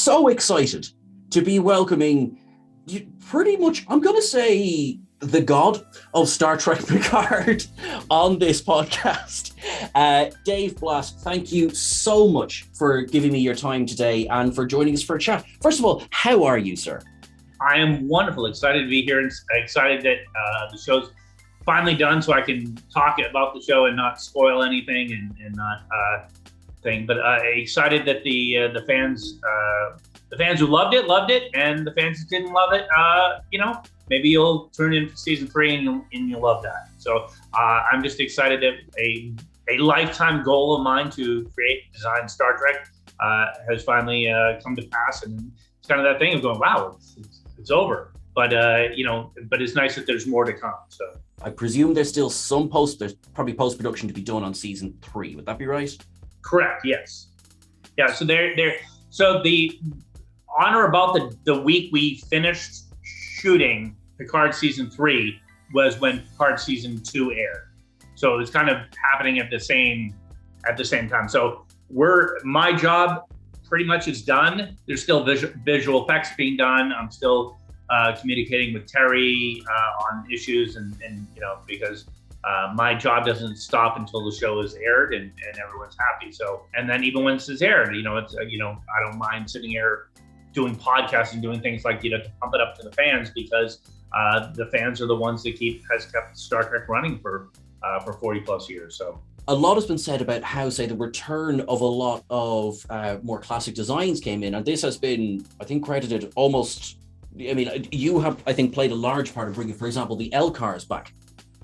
so excited to be welcoming pretty much, I'm going to say, the god of Star Trek Picard on this podcast. Dave Blass, thank you so much for giving me your time today and for joining us for a chat. First of all, how are you, sir? I am wonderful, excited to be here, and excited that the show's finally done so I can talk about the show and not spoil anything and not thing. But excited that the fans who loved it, and the fans who didn't love it, maybe you'll tune in for season 3 and you'll love that. So I'm just excited that a lifetime goal of mine to create, design Star Trek has finally come to pass, and it's kind of that thing of going, wow, it's over. But but it's nice that there's more to come. So I presume there's still there's probably post-production to be done on season 3. Would that be right? Correct. Yes. Yeah. So so the on or about the week we finished shooting Picard season 3 was when Picard season 2 aired. So it's kind of happening at the same time. So my job pretty much is done. There's still visual effects being done. I'm still communicating with Terry on issues and because my job doesn't stop until the show is aired and everyone's happy. So, and then even when it's aired, it's I don't mind sitting here doing podcasts and doing things like, to pump it up to the fans, because the fans are the ones that has kept Star Trek running for 40 plus years. So a lot has been said about how, say, the return of a lot of more classic designs came in, and this has been, I think, credited almost. I mean, you have, I think, played a large part of bringing, for example, the LCARS back.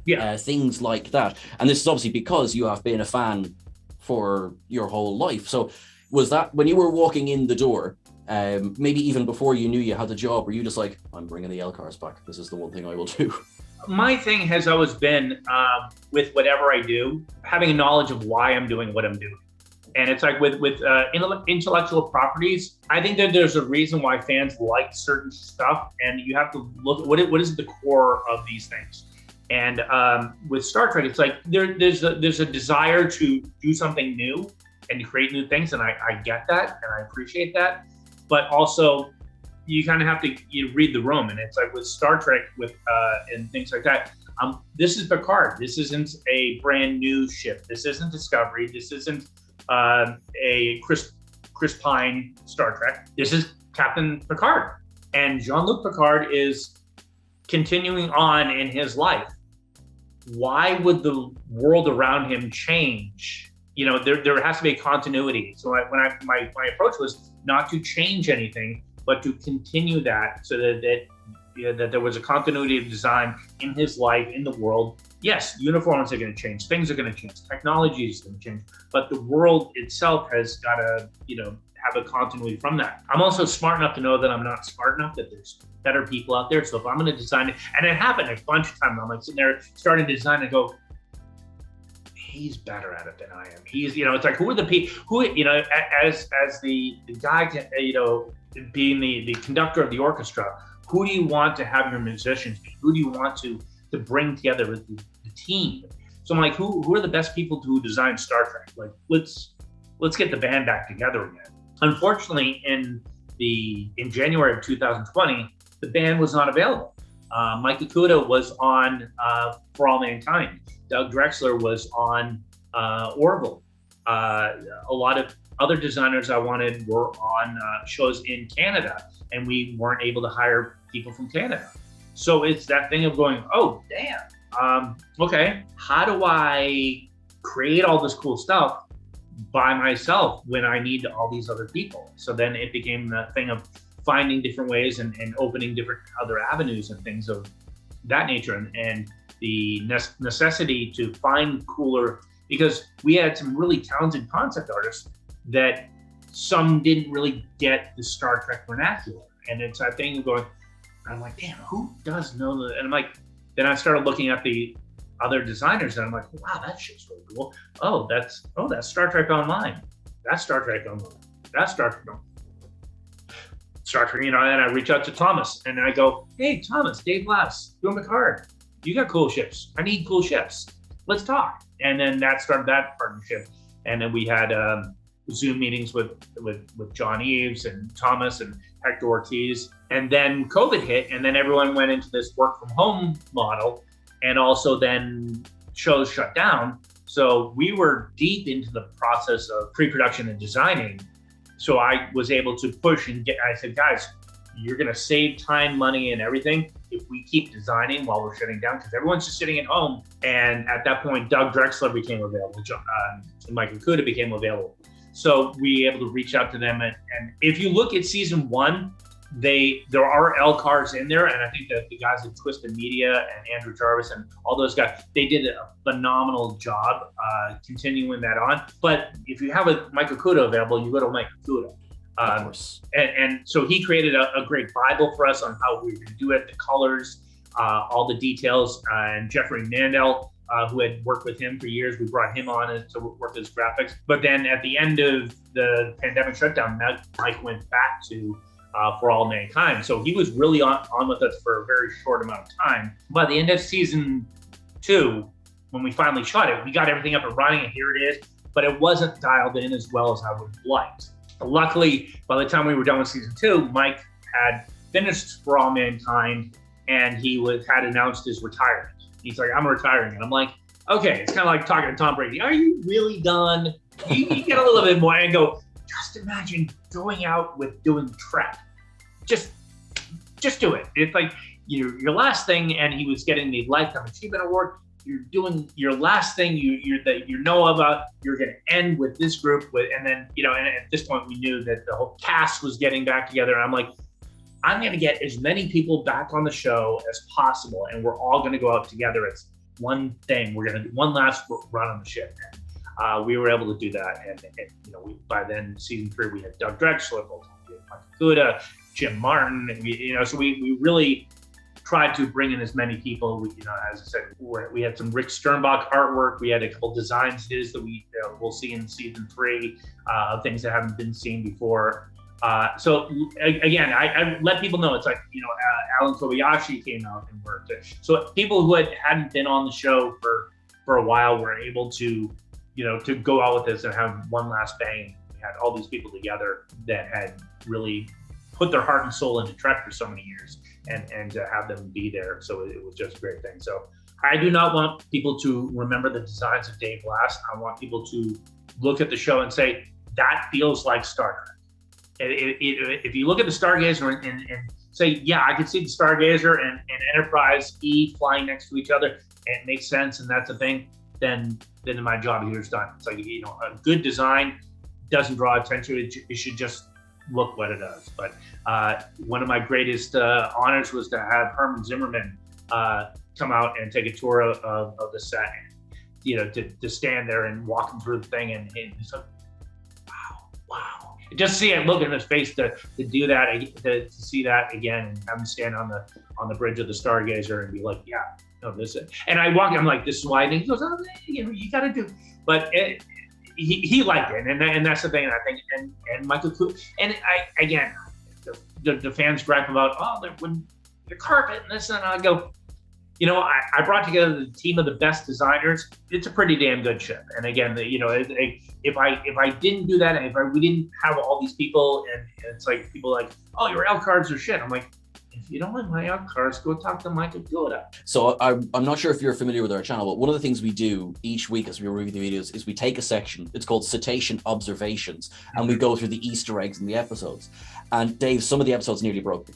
Yeah. Things like that. And this is obviously because you have been a fan for your whole life. So was that, when you were walking in the door, maybe even before you knew you had the job, were you just like, I'm bringing the LCARS back, this is the one thing I will do? My thing has always been, with whatever I do, having a knowledge of why I'm doing what I'm doing. And it's like with intellectual properties, I think that there's a reason why fans like certain stuff, and you have to look at what is the core of these things. And with Star Trek, it's like there's a desire to do something new and to create new things, and I get that and I appreciate that. But also, you kind of have to read the room, and it's like with Star Trek, and things like that. This is Picard. This isn't a brand new ship. This isn't Discovery. This isn't a Chris Pine Star Trek. This is Captain Picard, and Jean-Luc Picard is continuing on in his life. Why would the world around him change? There has to be a continuity. So my approach was not to change anything, but to continue that, so that there was a continuity of design in his life, in the world. Yes, uniforms are going to change, things are going to change, technology is going to change, but the world itself has got to, have a continuity from that. I'm also smart enough to know that I'm not smart enough, that there's better people out there. So if I'm going to design it, and it happened a bunch of times, I'm like sitting there starting to design and go, he's better at it than I am. He's, it's like, who are the people who, as the guy, being the conductor of the orchestra, who do you want to have your musicians be? Who do you want to bring together with the team? So I'm like, who are the best people to design Star Trek? Like, let's get the band back together again. Unfortunately, in January of 2020, the band was not available. Mike Ikuda was on For All Mankind. Doug Drexler was on Orville. A lot of other designers I wanted were on shows in Canada, and we weren't able to hire people from Canada. So it's that thing of going, oh, damn. Okay, how do I create all this cool stuff by myself when I need all these other people? So then it became the thing of finding different ways and opening different other avenues and things of that nature, and the necessity to find cooler, because we had some really talented concept artists that some didn't really get the Star Trek vernacular. And it's that thing of going, I'm like, damn, who does know that? And I'm like, then I started looking at the other designers, and I'm like, wow, that shit's really cool. That's Star Trek Online. That's Star Trek Online. That's Star Trek Online. Star Trek, and I reach out to Thomas, and I go, hey, Thomas, Dave Blass, doing Picard. You got cool ships. I need cool ships. Let's talk. And then that started that partnership. And then we had Zoom meetings with John Eves and Thomas and Hector Ortiz. And then COVID hit, and then everyone went into this work from home model, and also then shows shut down. So we were deep into the process of pre-production and designing. So I was able to push and I said, guys, you're going to save time, money, and everything if we keep designing while we're shutting down, because everyone's just sitting at home. And at that point, Doug Drexler became available, Mike Okuda became available. So we were able to reach out to them. And if you look at season 1, there are LCARS in there, and I think that the guys at Twisted Media and Andrew Jarvis and all those guys, they did a phenomenal job continuing that on. But if you have a Mike Okuda available, you go to Mike Okuda. Of course. And so he created a great Bible for us on how we were going to do it, the colors, all the details. And Jeffrey Mandel, who had worked with him for years, we brought him on to work as graphics. But then at the end of the pandemic shutdown, Mike went back to For All Mankind. So he was really on with us for a very short amount of time. By the end of season 2, when we finally shot it, we got everything up and running, and here it is. But it wasn't dialed in as well as I would have liked. Luckily, by the time we were done with season 2, Mike had finished For All Mankind, and he had announced his retirement. He's like, I'm retiring. And I'm like, okay, it's kind of like talking to Tom Brady. Are you really done? You get a little bit more and go, just imagine going out with doing Trek. Just do it. It's like your last thing, and he was getting the Lifetime Achievement Award. You're doing your last thing you know about. You're going to end with this group and then and at this point we knew that the whole cast was getting back together. And I'm like, I'm going to get as many people back on the show as possible, and we're all going to go out together. It's one thing. We're going to do one last run on the ship. And we were able to do that. And by then season 3 we had Doug Drexler, Mike Okuda, Jim Martin, and so we really tried to bring in as many people. As I said, we had some Rick Sternbach artwork. We had a couple designs that we'll see in season 3 of things that haven't been seen before. So again, I let people know it's like Alan Kobayashi came out and worked. So people who hadn't been on the show for a while were able to to go out with this and have one last bang. We had all these people together that had really put their heart and soul into Trek for so many years. And to have them be there. So it was just a great thing. So I do not want people to remember the designs of Dave Blass. I want people to look at the show and say, that feels like Star Trek. If you look at the Stargazer and say, yeah, I can see the Stargazer and Enterprise E flying next to each other, and it makes sense, and that's a thing, then my job here is done. It's like, a good design doesn't draw attention. It should just look what it does. But one of my greatest honors was to have Herman Zimmerman come out and take a tour of the set, and to stand there and walk him through the thing, and he's like, wow. Just see it, look in his face to do that, to see that again, and have him stand on the bridge of the Stargazer and be like, yeah, no, this is. And I walk, I'm like, this is why. And he goes, oh, you got to do. But he liked it, and that's the thing. I think, and Michael Cooper, and the fans gripe about the carpet and this, and I go, I brought together the team of the best designers. It's a pretty damn good ship. And again, if I didn't do that, and we didn't have all these people, and it's like people like, oh, your LCARS are shit. I'm like, if you don't like my LCARS, go talk to Michael Okuda. So I'm not sure if you're familiar with our channel, but one of the things we do each week as we review the videos is we take a section. It's called Cetacean Observations, and we go through the Easter eggs in the episodes. And Dave, some of the episodes nearly broke me,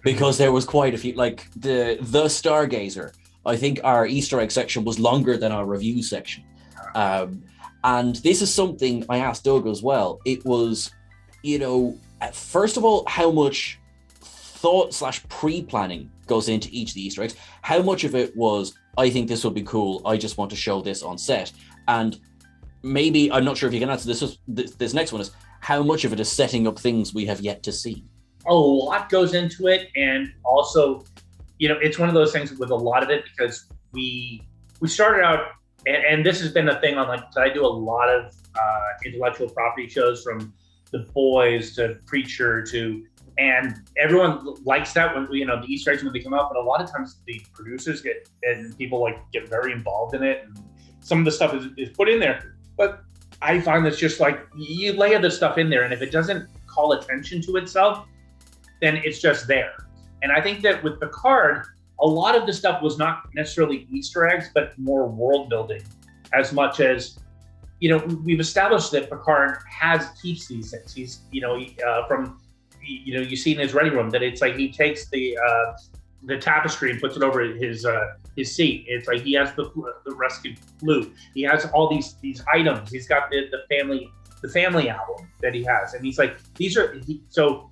because there was quite a few, like the Stargazer. I think our Easter egg section was longer than our review section. And this is something I asked Doug as well. It was, first of all, how much thought / pre-planning goes into each of the Easter eggs. How much of it was, I think this would be cool, I just want to show this on set. And maybe, I'm not sure if you can answer this next one, is how much of it is setting up things we have yet to see? A lot goes into it, and also, it's one of those things with a lot of it, because we started out, and this has been a thing on, like, I do a lot of intellectual property shows, from The Boys to Preacher and everyone likes that when the Easter eggs when they come out, but a lot of times the producers get very involved in it, and some of the stuff is put in there. But I find that's just like, you layer this stuff in there, and if it doesn't call attention to itself, then it's just there. And I think that with Picard, a lot of the stuff was not necessarily Easter eggs, but more world building, as much as, we've established that Picard keeps these things. He's, you see in his ready room that it's like he takes the tapestry and puts it over his seat. It's like he has the rescue flute. He has all these items. He's got the family album that he has, and he's like, so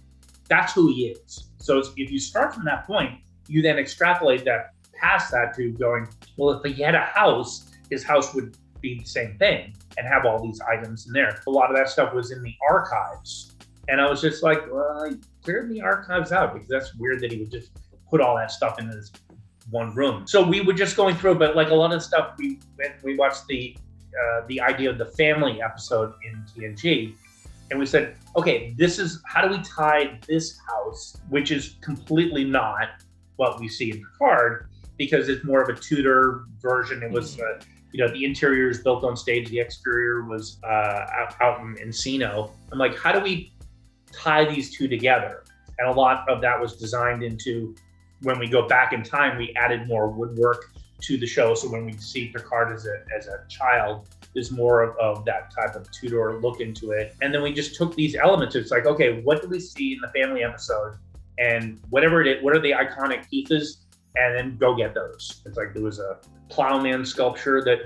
that's who he is. So if you start from that point, you then extrapolate that past that to going, well, if he had a house, his house would be the same thing and have all these items in there. A lot of that stuff was in the archives. And I was just like, well, I cleared the archives out, because that's weird that he would just put all that stuff in this one room. So we were just going through, but like a lot of stuff, we watched the idea of the family episode in TNG. And we said, okay, how do we tie this house, which is completely not what we see in Picard, because it's more of a Tudor version. It was, the interior is built on stage, the exterior was out in Encino. I'm like, how do we tie these two together? And a lot of that was designed into, when we go back in time, we added more woodwork to the show. So when we see Picard as a child, there's more of that type of Tudor look into it. And then we just took these elements. It's like, okay, what do we see in the family episode? And whatever it is, what are the iconic pieces? And then go get those. It's like there was a plowman sculpture that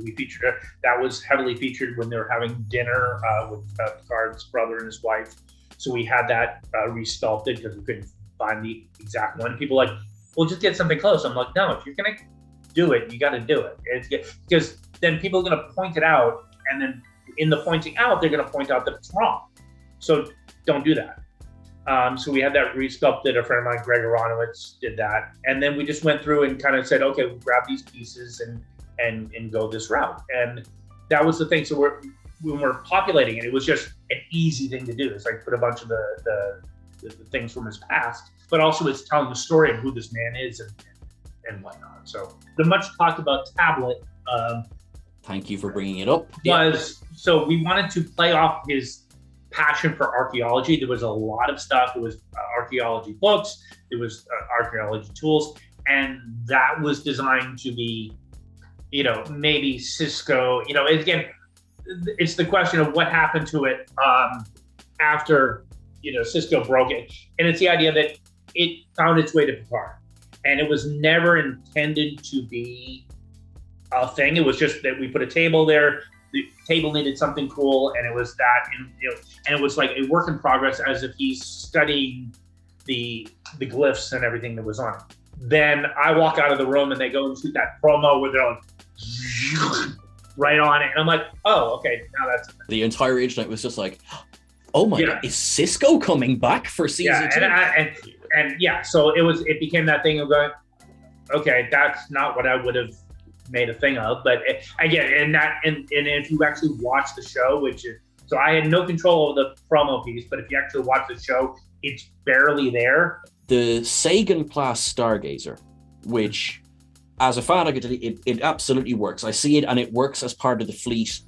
we featured. That was heavily featured when they were having dinner with Picard's brother and his wife. So we had that resculpted because we couldn't find the exact one. People like, well, just get something close. I'm like, no, if you're gonna do it, you got to do it. Because then people are going to point it out, and then in the pointing out, they're going to point out that it's wrong. So don't do that. So we had that resculpted. A friend of mine, Greg Aronowitz, did that. And then we just went through and kind of said, okay, we'll grab these pieces and go this route. And that was the thing. So when we're populating it, it was just an easy thing to do. It's like put a bunch of the things from his past, but also it's telling the story of who this man is and whatnot. So the much talked about tablet. Thank you for bringing it up. So we wanted to play off his passion for archaeology. There was a lot of stuff. There was archaeology books. There was archaeology tools, and that was designed to be, maybe Cisco. Again, it's the question of what happened to it after Cisco broke it, and it's the idea that it found its way to Picard, and it was never intended to be a thing. It was just that we put a table there. The table needed something cool, and it was that, and it was like a work in progress, as if he's studying the glyphs and everything that was on it. Then I walk out of the room, and they go and shoot that promo where they're like right on it, and I'm like, oh, okay, now that's it. The entire internet was just like, oh my God, is Cisco coming back for season 2? So it became that thing of going, okay, that's not what I would have made a thing of, but again, and if you actually watch the show, so I had no control of the promo piece, but if you actually watch the show, it's barely there. The Sagan-class Stargazer, which, as a fan, it absolutely works. I see it, and it works as part of the fleet,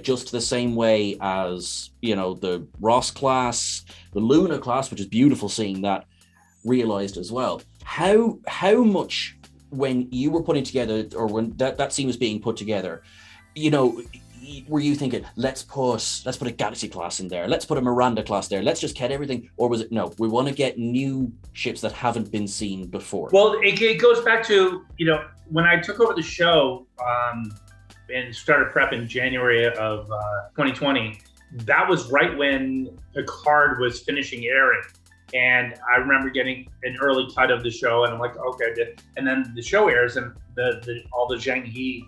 just the same way as, the Ross class, the Luna class, which is beautiful seeing that realized as well. How much, when you were putting together, or when that scene was being put together, were you thinking, let's put a Galaxy class in there, let's put a Miranda class there, let's just get everything? Or was it, no, we want to get new ships that haven't been seen before? Well, it goes back to, when I took over the show and started prep in January of 2020, that was right when Picard was finishing airing. And I remember getting an early cut of the show, and I'm like, okay. And then the show airs, and all the Zheng He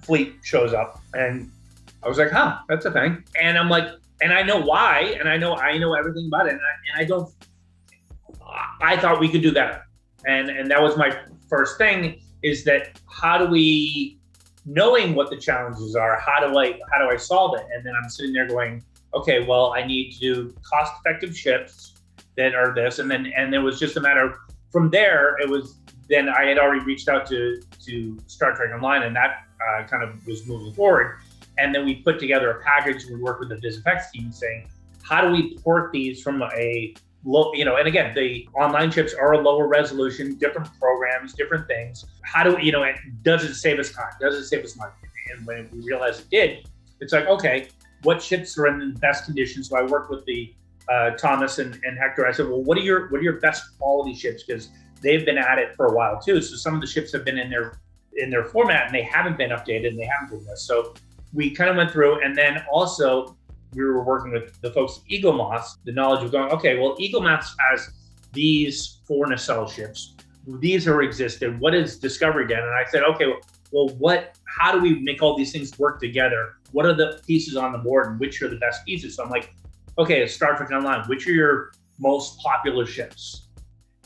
fleet shows up, and I was like, huh, that's a thing. And I'm like, and I know why, and I know everything about it, and I thought we could do better. And that was my first thing, is that how do we, knowing what the challenges are, how do I solve it? And then I'm sitting there going, okay, well, I need to do cost-effective ships that are this, and it was just a matter of, from there, then I had already reached out to Star Trek Online, and that kind of was moving forward. And then we put together a package. We worked with the VisFX team saying, how do we port these from a low, and again, the online chips are a lower resolution, different programs, different things. How do we, and does it save us time? Does it save us money? And when we realized it did, it's like, okay, what chips are in the best condition? So I worked with the Thomas and Hector. I said, well, what are your best quality chips? Because they've been at it for a while too. So some of the chips have been in their format and they haven't been updated and they haven't been this. So we kind of went through, and then also we were working with the folks at EagleMoss, the knowledge of going, okay, well, EagleMoss has these 4 nacelle ships. These are existed. What is Discovery done? And I said, okay, well, how do we make all these things work together? What are the pieces on the board and which are the best pieces? So I'm like, okay, Star Trek Online, which are your most popular ships?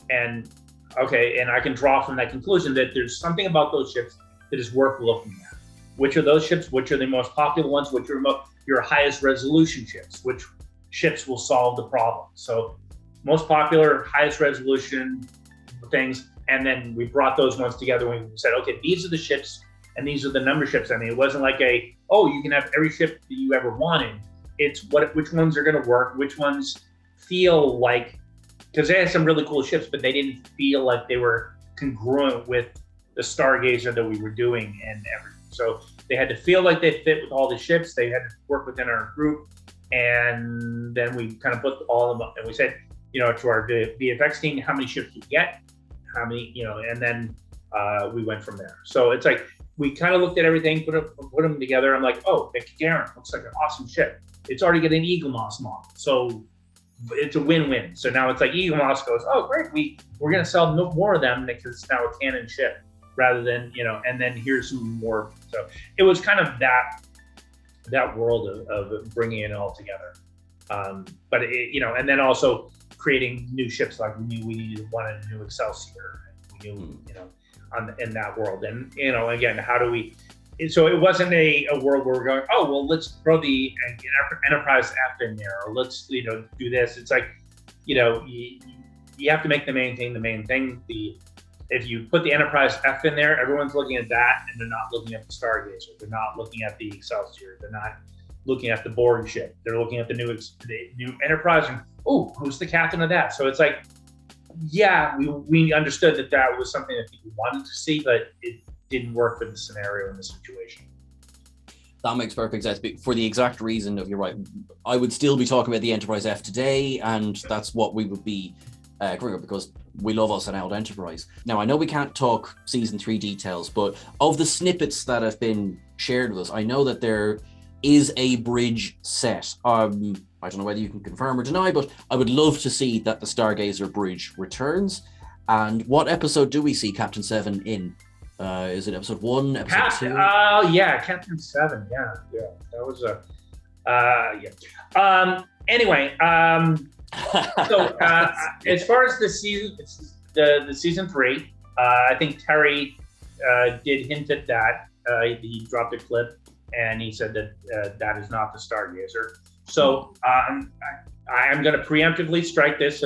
And okay, and I can draw from that conclusion that there's something about those ships that is worth looking at. Which are those ships? Which are the most popular ones? Which are your highest resolution ships? Which ships will solve the problem? So most popular, highest resolution things. And then we brought those ones together and we said, okay, these are the ships and these are the number ships. I mean, it wasn't like you can have every ship that you ever wanted. It's which ones are going to work, which ones feel like, because they had some really cool ships, but they didn't feel like they were congruent with the Stargazer that we were doing and everything. So they had to feel like they fit with all the ships. They had to work within our group. And then we kind of put all of them up and we said, to our VFX team, how many ships do you get? How many, and then we went from there. So it's like, we kind of looked at everything, put them together. I'm like, oh, the Gagarin looks like an awesome ship. It's already got an EagleMoss model. So it's a win-win. So now it's like EagleMoss goes, oh, great. We're going to sell more of them because it's now a canon ship rather than, and then here's some more. So it was kind of that world of bringing it all together. But and then also creating new ships, like we knew we wanted a new Excelsior. We knew, in that world. And, again, how do we, so it wasn't a world where we're going, oh, well, let's throw the Enterprise F in there, or let's, do this. It's like, you have to make the main thing. If you put the Enterprise F in there, everyone's looking at that and they're not looking at the Stargazer. They're not looking at the Excelsior. They're not looking at the Borg ship. They're looking at the new Enterprise and, oh, who's the captain of that? So it's like, yeah, we understood that was something that people wanted to see, but it didn't work for the scenario in the situation. That makes perfect sense. For the exact reason of, you're right, I would still be talking about the Enterprise F today, and that's what we would be covering, because we love us an old Enterprise. Now, I know we can't talk season 3 details, but of the snippets that have been shared with us, I know that there is a bridge set. I don't know whether you can confirm or deny, but I would love to see that the Stargazer bridge returns. And what episode do we see Captain 7 in? Is it episode 1, episode 2? Oh, yeah, Captain 7. Yeah. That was anyway, so as far as the season, the season 3, I think Terry did hint at that. He dropped a clip and he said that that is not the Stargazer. So I am going to preemptively strike this,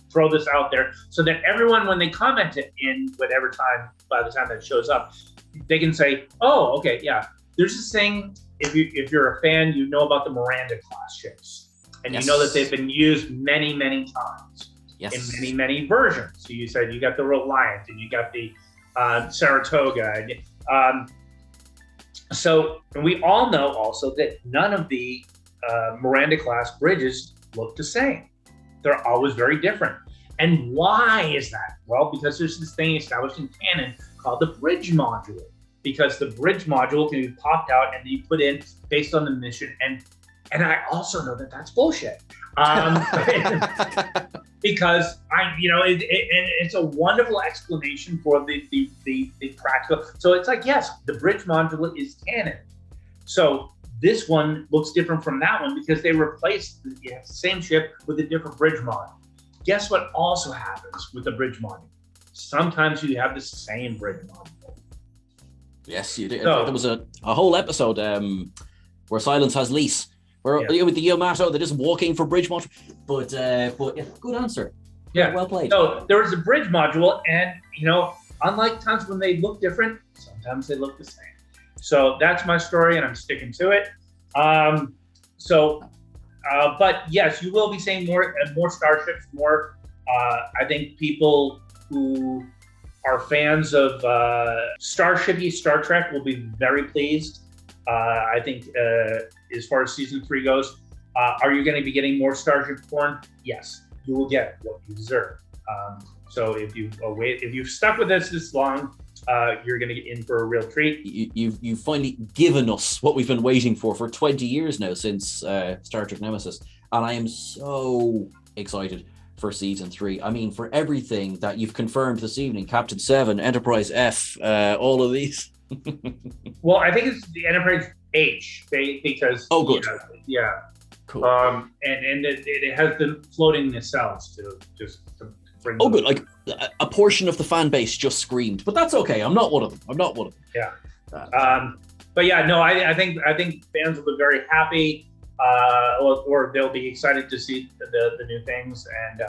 throw this out there, so that everyone, when they comment it in whatever time, by the time that shows up, they can say, "Oh, okay, yeah." There's this thing. If you're a fan, you know about the Miranda class ships, and yes. You know that they've been used many times yes. in many versions. So you said you got the Reliant and you got the Saratoga. So we all know also that none of the Miranda class bridges look the same. They're always very different. And why is that? Well, because there's this thing established in canon called the bridge module. Because the bridge module can be popped out and you put in based on the mission. And I also know that that's bullshit. Because it's a wonderful explanation for the practical. So it's like, yes, the bridge module is canon. So this one looks different from that one because they replaced the same ship with a different bridge module. Guess what also happens with the bridge module? Sometimes you have the same bridge module. Yes, you do. So, there was a whole episode where Silence has lease, where with the Yamato, they're just walking for bridge module. But yeah, good answer. Yeah, well played. So there was a bridge module, and unlike times when they look different, sometimes they look the same. So that's my story, and I'm sticking to it. But yes, you will be seeing more starships. More, I think people who are fans of Starship-y Star Trek will be very pleased. I think as far as season 3 goes, are you going to be getting more Starship porn? Yes, you will get what you deserve. So if you've stuck with us this long, you're going to get in for a real treat. You've finally given us what we've been waiting for 20 years now, since Star Trek Nemesis, and I am so excited for season 3. I mean, for everything that you've confirmed this evening, Captain 7, Enterprise F, all of these. Well, I think it's the Enterprise H, because good. Yeah. Cool. And it has the floating nacelles to bring. Good. Like a portion of the fan base just screamed, but that's okay. I'm not one of them. Yeah. But yeah, no, I think fans will be very happy, or they'll be excited to see the new things, and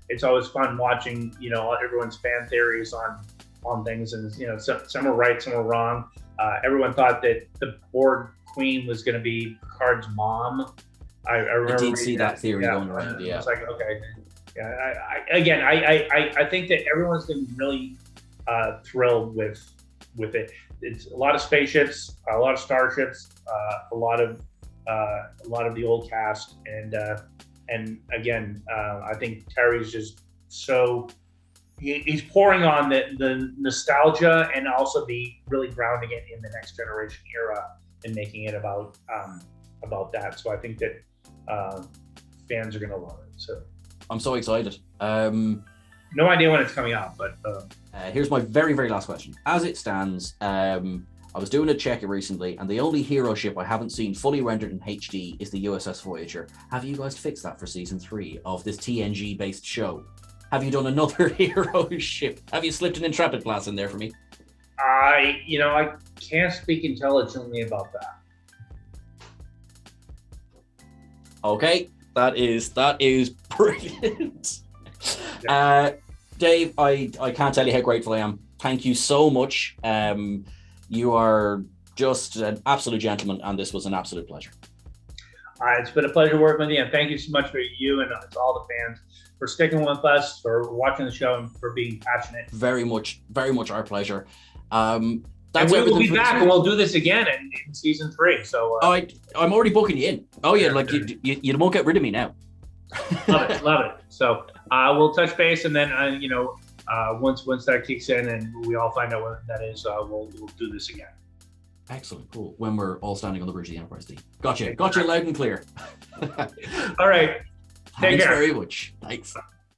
it's always fun watching everyone's fan theories on things, and some are right, some are wrong. Everyone thought that the Borg Queen was going to be Picard's mom. I remember. I did see that theory going around. Yeah, it's like, okay. Yeah, I think that everyone's going to be really thrilled with it. It's a lot of spaceships, a lot of starships, a lot of the old cast, and again, I think Terry's just so he's pouring on the nostalgia, and also be really grounding it in the next generation era and making it about that. So I think that fans are going to love it. So I'm so excited. No idea when it's coming out, but here's my very, very last question. As it stands, I was doing a check recently, and the only hero ship I haven't seen fully rendered in HD is the USS Voyager. Have you guys fixed that for season 3 of this TNG-based show? Have you done another hero ship? Have you slipped an Intrepid class in there for me? I can't speak intelligently about that. Okay, that is brilliant. Yeah. Dave, I can't tell you how grateful I am. Thank you so much. You are just an absolute gentleman, and this was an absolute pleasure. It's been a pleasure working with you, and thank you so much for you and to all the fans for sticking with us, for watching the show, and for being passionate. Very much our pleasure. And we will be back, and we'll do this again in season 3. So I'm already booking you in. Oh yeah, like you won't get rid of me now. Love it. So we'll touch base, and then once that kicks in and we all find out what that is, we'll do this again. Excellent, cool. When we're all standing on the bridge of the Enterprise D. Gotcha loud and clear. All right. Thanks very much. Thanks.